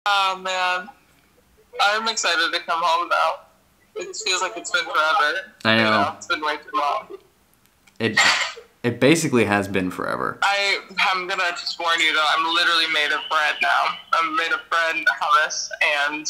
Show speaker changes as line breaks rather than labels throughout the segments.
Oh man, I'm excited to come home now. It feels like it's been forever.
I know.
It's been way too long.
It basically has been forever.
I'm gonna just warn you though, I'm literally made of bread now. I'm made of bread, hummus, and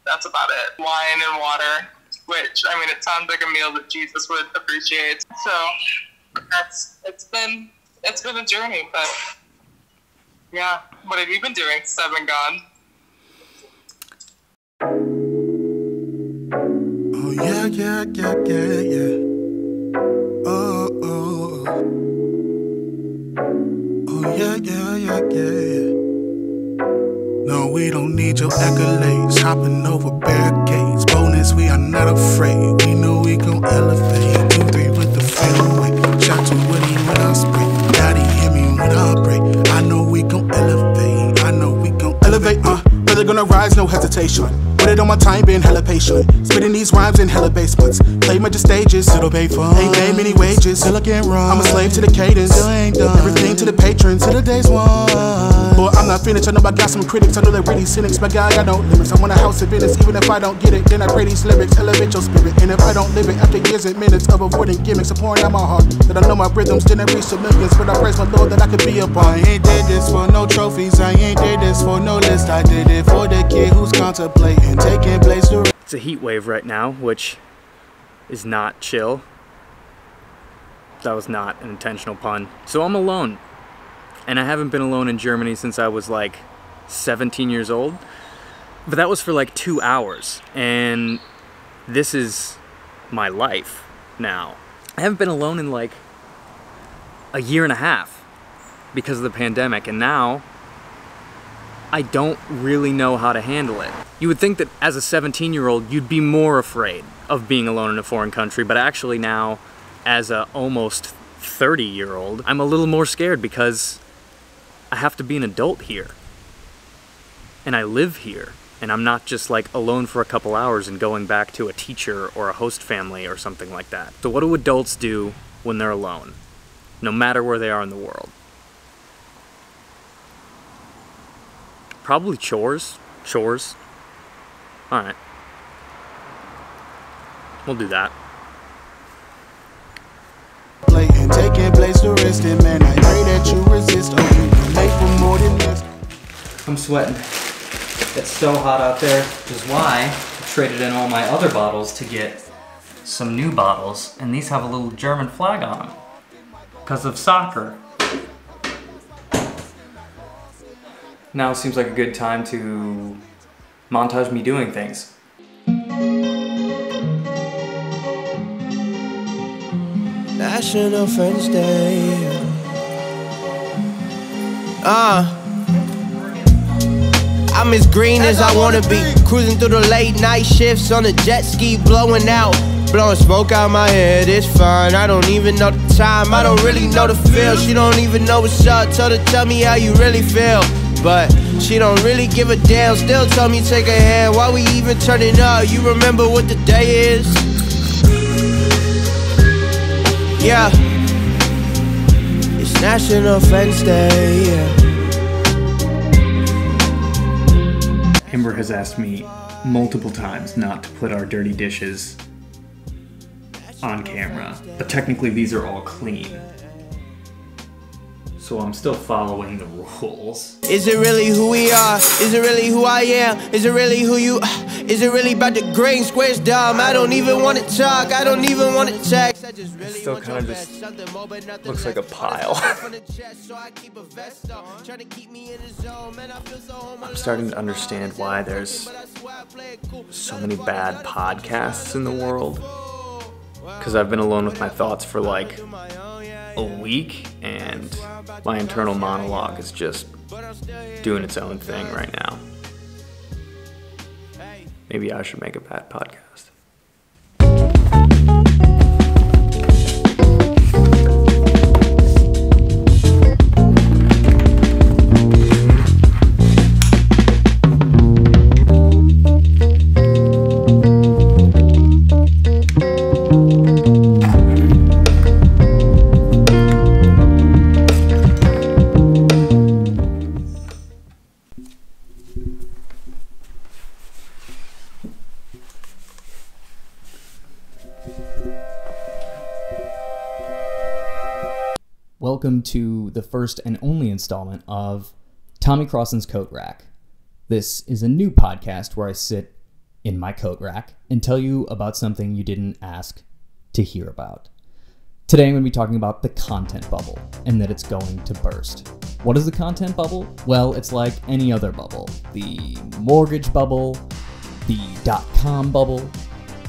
that's about it. Wine and water, which, I mean, it sounds like a meal that Jesus would appreciate. So, it's been a journey, but yeah. What have you been doing since I've been gone?
Oh, yeah. Oh, yeah. No, we don't need your accolades. Hopping over barricades. Bonus, we are not afraid. We know we gon' elevate. 2-3 with the fadeaway. Shot to Woody when I spray. Daddy hit me when I break. I know we gon' elevate. Brother gonna rise, no hesitation. Put it on my time, been hella patient. Spitting these rhymes in hella basements. Play major stages, it'll pay for. Ain't paid many wages, still I can't run. I'm a slave to the cadence, still ain't done. Everything to the patrons, till the day's won. Boy, I'm not finished, I know I got some critics. I know they're really cynics, but God, I got no limits. I want a house of business, even if I don't get it. Then I pray these lyrics, elevate your spirit. And if I don't live it, after years and minutes of avoiding gimmicks, I'm pouring out my heart. That I know my rhythms didn't reach the millions, but I praise my Lord that I could be a part. I ain't did this for no trophies, I ain't did this for no list. I did it for the kid who's contemplating taking place.
It's a heat wave right now, which is not chill. That was not an intentional pun. So I'm alone. And I haven't been alone in Germany since I was like 17 years old. But that was for like 2 hours. And this is my life now. I haven't been alone in like a year and a half because of the pandemic. And now I don't really know how to handle it. You would think that as a 17-year-old, you'd be more afraid of being alone in a foreign country, but actually now, as a almost 30-year-old, I'm a little more scared because I have to be an adult here. And I live here. And I'm not just like alone for a couple hours and going back to a teacher or a host family or something like that. So what do adults do when they're alone, no matter where they are in the world? Probably chores. Alright. We'll do that.
Taking place to rest in, man. I pray that you resist. Oh, you can make for more than this.
I'm sweating. It's so hot out there, which is why I traded in all my other bottles to get some new bottles, and these have a little German flag on them because of soccer. Now seems like a good time to montage me doing things.
National Friends Day. I'm as green as I wanna be. Cruising through the late night shifts on a jet ski, blowing out. Blowing smoke out my head, it's fine. I don't even know the time, I don't really know the feel. She don't even know what's up, told her tell me how you really feel. But she don't really give a damn, still tell me take a hand. Why we even turning up, you remember what the day is? Yeah, it's National Friends Day, yeah.
Amber has asked me multiple times not to put our dirty dishes on camera, but technically these are all clean. So I'm still following the rules.
Is it really who we are? Is it really who I am? Is it really who you... Is it really about the green squares dumb? I don't even want to talk, I don't even want to text.
It still kind of just looks like a pile. I'm starting to understand why there's so many bad podcasts in the world. Because I've been alone with my thoughts for like a week, and my internal monologue is just doing its own thing right now. Maybe I should make a bad podcast. Welcome to the first and only installment of Tommy Crossan's Coat Rack. This is a new podcast where I sit in my coat rack and tell you about something you didn't ask to hear about. Today I'm going to be talking about the content bubble and that it's going to burst. What is the content bubble? Well, it's like any other bubble. The mortgage bubble, the .com bubble.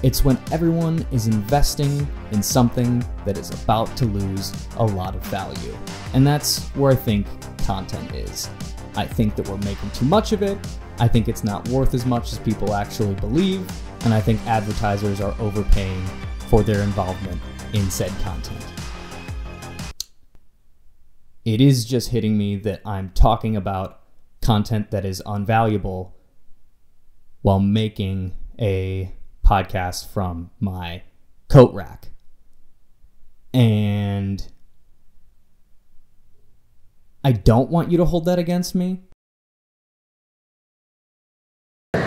It's when everyone is investing in something that is about to lose a lot of value. And that's where I think content is. I think that we're making too much of it. I think it's not worth as much as people actually believe. And I think advertisers are overpaying for their involvement in said content. It is just hitting me that I'm talking about content that is unvaluable while making a podcast from my coat rack. And I don't want you to hold that against me. It's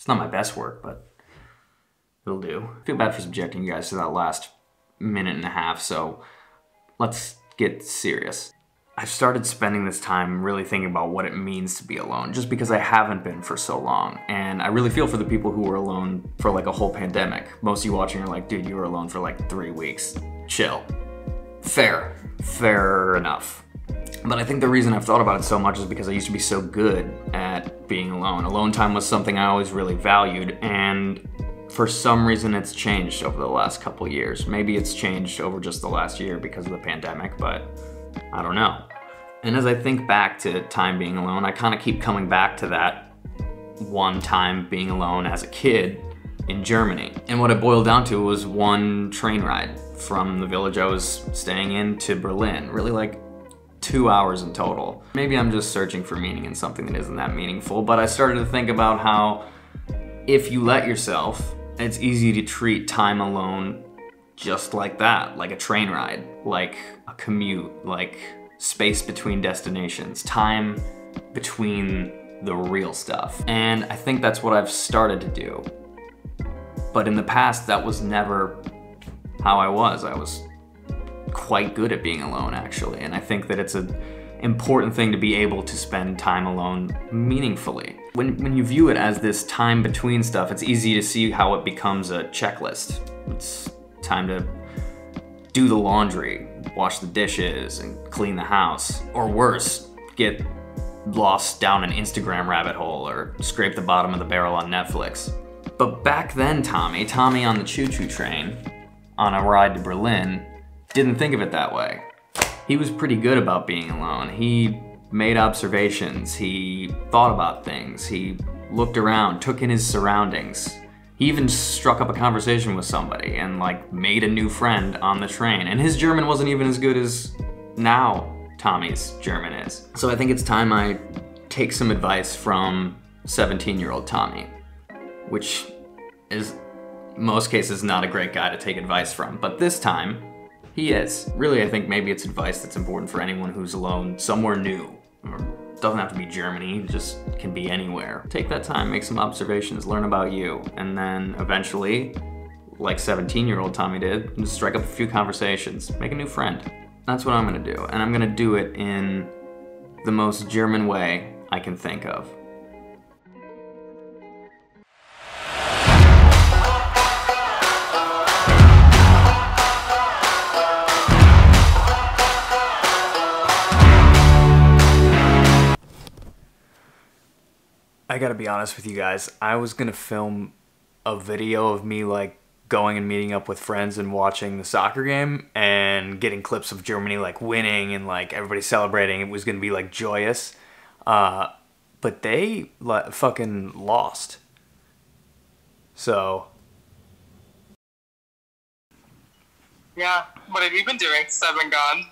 not my best work, but it'll do. I feel bad for subjecting you guys to that last minute and a half, so let's get serious. I've started spending this time really thinking about what it means to be alone, just because I haven't been for so long. And I really feel for the people who were alone for like a whole pandemic. Most of you watching are like, dude, you were alone for like 3 weeks. Chill. Fair enough. But I think the reason I've thought about it so much is because I used to be so good at being alone. Alone time was something I always really valued, and for some reason it's changed over the last couple years. Maybe it's changed over just the last year because of the pandemic, but I don't know. And as I think back to time being alone, I kind of keep coming back to that one time being alone as a kid in Germany. And what it boiled down to was one train ride from the village I was staying in to Berlin. Really like 2 hours in total. Maybe I'm just searching for meaning in something that isn't that meaningful, but I started to think about how if you let yourself, it's easy to treat time alone just like that, like a train ride, like a commute, like space between destinations, time between the real stuff. And I think that's what I've started to do. But in the past, that was never how I was. I was quite good at being alone, actually, and I think that it's an important thing to be able to spend time alone meaningfully. When you view it as this time between stuff, it's easy to see how it becomes a checklist. It's time to do the laundry, wash the dishes, and clean the house. Or worse, get lost down an Instagram rabbit hole or scrape the bottom of the barrel on Netflix. But back then, Tommy on the choo-choo train on a ride to Berlin didn't think of it that way. He was pretty good about being alone. He made observations, he thought about things, he looked around, took in his surroundings. He even struck up a conversation with somebody and like made a new friend on the train. And his German wasn't even as good as now Tommy's German is. So I think it's time I take some advice from 17-year-old Tommy, which is most cases not a great guy to take advice from, but this time he is. Really, I think maybe it's advice that's important for anyone who's alone somewhere new. Or doesn't have to be Germany, just can be anywhere. Take that time, make some observations, learn about you, and then eventually, like 17-year-old Tommy did, just strike up a few conversations, make a new friend. That's what I'm gonna do, and I'm gonna do it in the most German way I can think of. I gotta be honest with you guys, I was gonna film a video of me like going and meeting up with friends and watching the soccer game and getting clips of Germany like winning and like everybody celebrating. It was gonna be like joyous, but they fucking lost. So
Yeah, what have you been doing since I've been gone?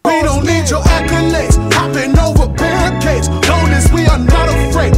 We don't need your accolades, hopping over barricades. Long as we are not afraid,